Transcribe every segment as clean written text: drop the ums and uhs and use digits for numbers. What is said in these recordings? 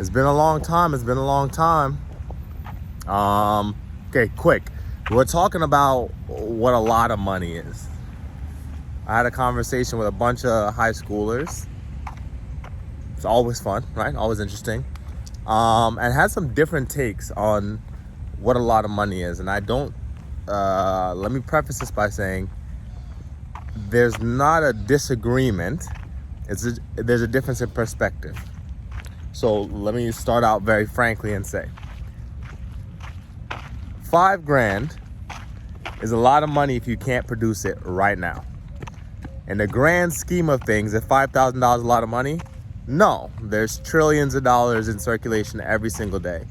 It's been a long time. Okay, quick. We're talking about what a lot of money is. I had a conversation with a bunch of high schoolers. It's always fun, right? Always interesting. And had some different takes on what a lot of money is. And I don't, let me preface this by saying there's not a disagreement. There's a difference in perspective. So let me start out very frankly and say, $5,000 is a lot of money if you can't produce it right now. In the grand scheme of things, is $5,000 a lot of money? No, there's trillions of dollars in circulation every single day.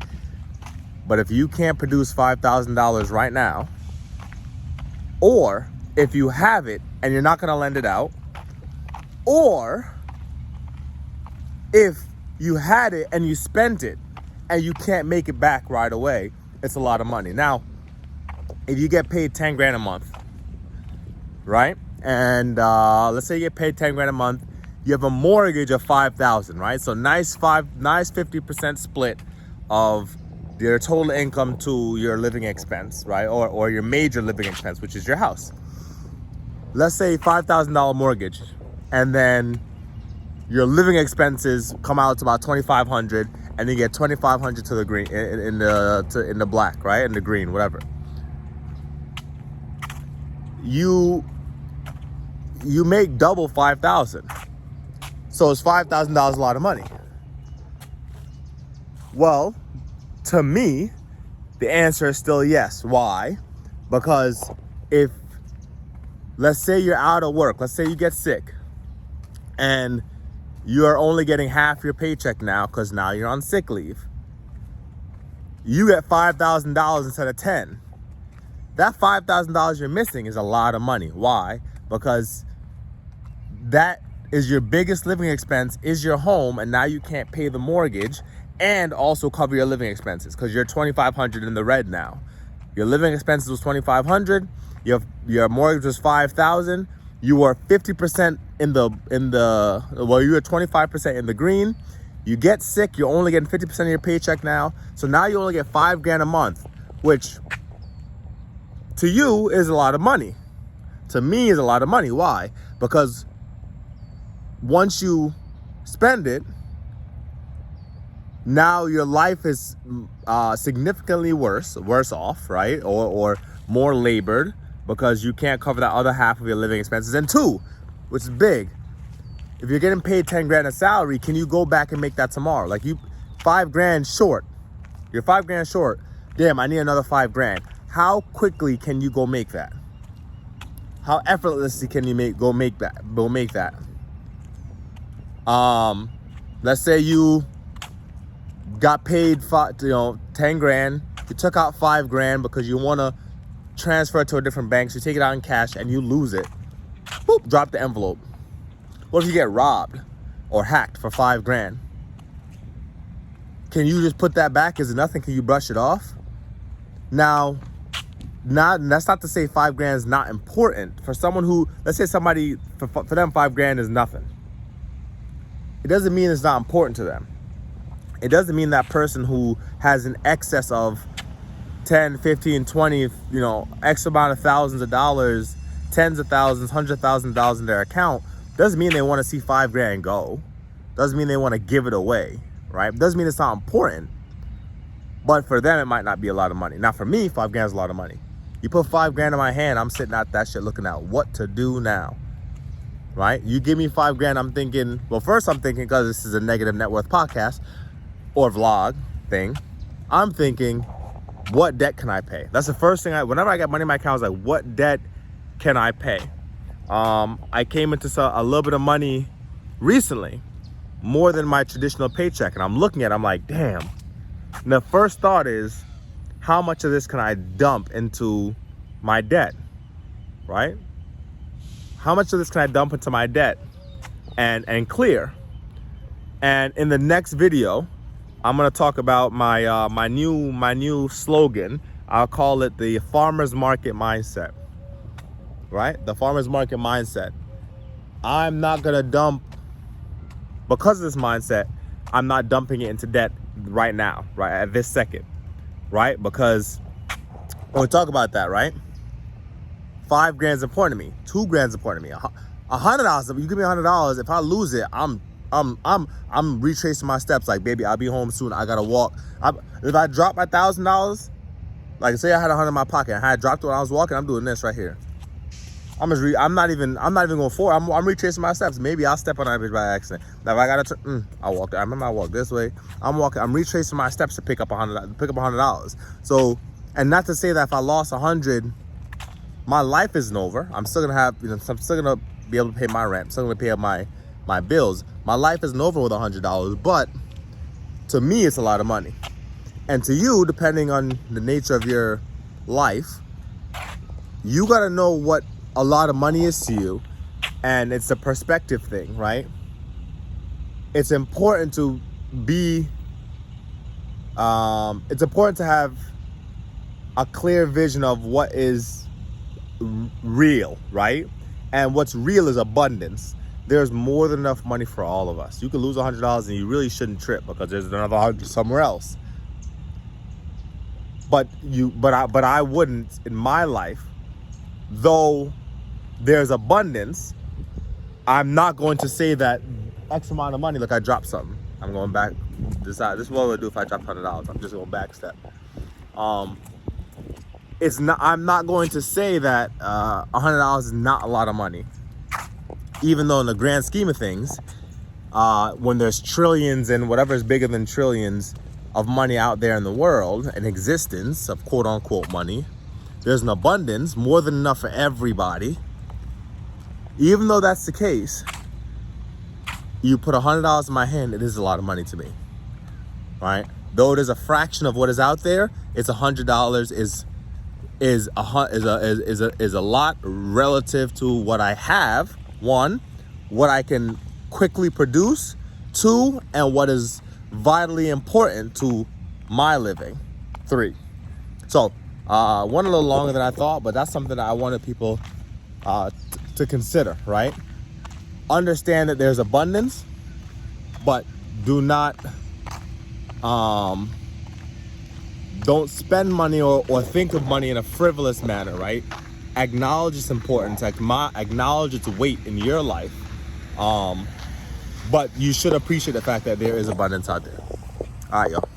But if you can't produce $5,000 right now, or if you have it and you're not gonna lend it out, or if you had it and you spent it and you can't make it back right away, it's a lot of money. Now, if you get paid $10,000 a month, right? And let's say you get paid $10,000 a month, you have a mortgage of $5,000, right? So nice 50% split of your total income to your living expense, right? Or your major living expense, which is your house. Let's say $5,000 mortgage, and then your living expenses come out to about $2,500, and you get $2,500 to the green in the black, right? In the green, whatever. You make double $5,000. So is $5,000 a lot of money? Well, to me, the answer is still yes. Why? Because if, let's say you're out of work, let's say you get sick, and you're only getting half your paycheck now because now you're on sick leave. You get $5,000 instead of 10. That $5,000 you're missing is a lot of money. Why? Because that is your biggest living expense, is your home, and now you can't pay the mortgage and also cover your living expenses because you're $2,500 in the red now. Your living expenses was $2,500. Your mortgage was $5,000. You were 50% you were 25% in the green. You get sick, you're only getting 50% of your paycheck now. So now you only get $5,000 a month, which to you is a lot of money. To me is a lot of money. Why? Because once you spend it, now your life is significantly worse off, right? Or more labored, because you can't cover that other half of your living expenses. And two, which is big, if you're getting paid $10,000 a salary, can you go back and make that tomorrow? Like you, $5,000 short. You're $5,000 short. Damn, I need another $5,000. How quickly can you go make that? How effortlessly can you go make that? Let's say you got paid $10,000. You took out $5,000 because you want to transfer it to a different bank. So you take it out in cash and you lose it. Boop, drop the envelope. What if you get robbed or hacked for $5,000? Can you just put that back as nothing? Can you brush it off? Now, that's not to say $5,000 is not important. For someone who, let's say somebody, for them $5,000 is nothing. It doesn't mean it's not important to them. It doesn't mean that person who has an excess of 10, 15, 20, X amount of thousands of dollars, tens of thousands, hundreds of thousands of dollars in their account, doesn't mean they want to see $5,000 go. Doesn't mean they want to give it away, right? Doesn't mean it's not important. But for them, it might not be a lot of money. Now, for me, $5,000 is a lot of money. You put $5,000 in my hand, I'm sitting at that shit looking at what to do now, right? You give me $5,000, I'm thinking, first I'm thinking, because this is a negative net worth podcast or vlog thing, I'm thinking, what debt can I pay? That's the first thing whenever I get money in my account, I was like, what debt can I pay? I came into a little bit of money recently, more than my traditional paycheck. And I'm looking at it, I'm like, damn. And the first thought is, how much of this can I dump into my debt, right? How much of this can I dump into my debt and clear? And in the next video, I'm gonna talk about my new slogan. I'll call it the farmer's market mindset, right? The farmer's market mindset. I'm not gonna dump, because of this mindset, I'm not dumping it into debt right now, right at this second, right? Because when we talk about that, right? 5 grand is important to me. 2 grand is important to me. $100. You give me $100. If I lose it, I'm retracing my steps. Like, baby, I'll be home soon. I gotta walk. If I drop my $1,000, like say I had 100 in my pocket and I had dropped it when I was walking, I'm doing this right here. I'm not even going forward. I'm retracing my steps. Maybe I'll step on that bitch by accident. Now if I gotta I walked. I remember I walked this way. I'm retracing my steps to pick up $100. So, and not to say that if I lost 100, my life isn't over. I'm still gonna have, I'm still gonna be able to pay my rent. I'm still gonna pay up my bills. My life isn't over with $100, but to me, it's a lot of money. And to you, depending on the nature of your life, you gotta know what a lot of money is to you, and it's a perspective thing, right? It's important to be, it's important to have a clear vision of what is real, right? And what's real is abundance. There's more than enough money for all of us. You could lose $100 and you really shouldn't trip because there's another 100 somewhere else. But I wouldn't in my life, though there's abundance. I'm not going to say that X amount of money, look, I dropped something. I'm going back this side. This is what I would do if I dropped $100. I'm just going back step. I'm not going to say that $100 is not a lot of money. Even though in the grand scheme of things, when there's trillions and whatever is bigger than trillions of money out there in the world, an existence of quote unquote money, there's an abundance, more than enough for everybody. Even though that's the case, you put $100 in my hand, it is a lot of money to me, right? Though it is a fraction of what is out there, it's $100 is a lot relative to what I have. 1, what I can quickly produce. 2, and what is vitally important to my living. 3. So, went a little longer than I thought, but that's something that I wanted people to consider, right? Understand that there's abundance, but do not, don't spend money or think of money in a frivolous manner, right? Acknowledge its importance, acknowledge its weight in your life, but you should appreciate the fact that there is abundance out there. All right, y'all.